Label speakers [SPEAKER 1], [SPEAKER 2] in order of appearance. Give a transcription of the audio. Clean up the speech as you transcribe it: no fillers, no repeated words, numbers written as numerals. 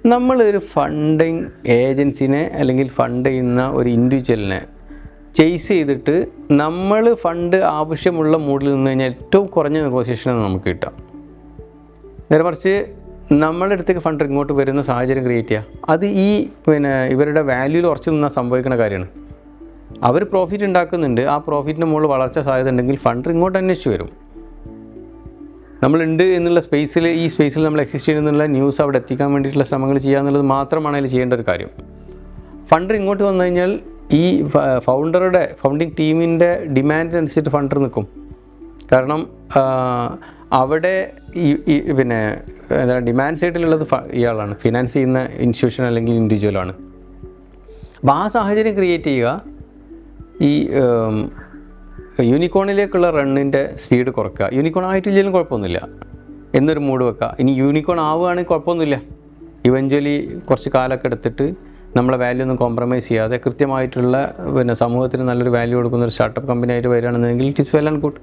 [SPEAKER 1] നമ്മളൊരു ഫണ്ടിങ് ഏജൻസിനെ അല്ലെങ്കിൽ ഫണ്ട് ചെയ്യുന്ന ഒരു ഇൻഡിവിജ്വലിനെ ചേസ് ചെയ്തിട്ട് നമ്മൾ ഫണ്ട് ആവശ്യമുള്ള മൂഡിൽ നിന്ന് കഴിഞ്ഞാൽ ഏറ്റവും കുറഞ്ഞ നെഗോസിയേഷനാണ് നമുക്ക് കിട്ടുക. നേരെ മറിച്ച് നമ്മളുടെ അടുത്തേക്ക് ഫണ്ട് ഇങ്ങോട്ട് വരുന്ന സാഹചര്യം ക്രിയേറ്റ് ചെയ്യുക, അത് ഇവരുടെ വാല്യൂയിൽ ഉറച്ചു നിന്നാൽ സംഭവിക്കുന്ന കാര്യമാണ്. അവർ പ്രോഫിറ്റ് ഉണ്ടാക്കുന്നുണ്ട്, ആ പ്രോഫിറ്റിൻ്റെ മുകളിൽ വളർച്ച സാധ്യത ഉണ്ടെങ്കിൽ ഫണ്ട് ഇങ്ങോട്ട് അന്വേഷിച്ച് വരും. നമ്മളുണ്ട് എന്നുള്ള ഈ സ്പേസിൽ നമ്മൾ എക്സിസ്റ്റ് ചെയ്യുന്നുള്ള ന്യൂസ് അവിടെ എത്തിക്കാൻ വേണ്ടിയിട്ടുള്ള ശ്രമങ്ങൾ ചെയ്യുക എന്നുള്ളത് മാത്രമാണ് അതിൽ ചെയ്യേണ്ട ഒരു കാര്യം. ഫണ്ട് ഇങ്ങോട്ട് വന്നു കഴിഞ്ഞാൽ ഈ ഫൗണ്ടിങ് ടീമിൻ്റെ ഡിമാൻഡിനനുസരിച്ച് ഫണ്ട് നിൽക്കും. കാരണം അവിടെ ഡിമാൻഡ് സൈഡിലുള്ളത് ഇയാളാണ്, ഫിനാൻസ് ചെയ്യുന്ന ഇൻസ്റ്റിറ്റ്യൂഷൻ അല്ലെങ്കിൽ ഇൻഡിവിജ്വലാണ്. അപ്പോൾ ആ സാഹചര്യം ക്രിയേറ്റ് ചെയ്യുക, ഈ യൂണിക്കോണിലേക്കുള്ള റണ്ണിൻ്റെ സ്പീഡ് കുറയ്ക്കുക. യൂണിക്കോൺ ആയിട്ടില്ലെങ്കിലും കുഴപ്പമൊന്നുമില്ല എന്നൊരു മൂഡ് വെക്കുക. ഇനി യൂണിക്കോൺ ആവുകയാണെങ്കിൽ കുഴപ്പമൊന്നുമില്ല, ഇവഞ്ച്വലി കുറച്ച് കാലമൊക്കെ എടുത്തിട്ട് നമ്മളെ വാല്യൂ ഒന്നും കോംപ്രമൈസ് ചെയ്യാതെ കൃത്യമായിട്ടുള്ള സമൂഹത്തിന് നല്ലൊരു വാല്യൂ കൊടുക്കുന്ന ഒരു സ്റ്റാർട്ടപ്പ് കമ്പനി ആയിട്ട് വരികയാണെന്നുണ്ടെങ്കിൽ it is well and good.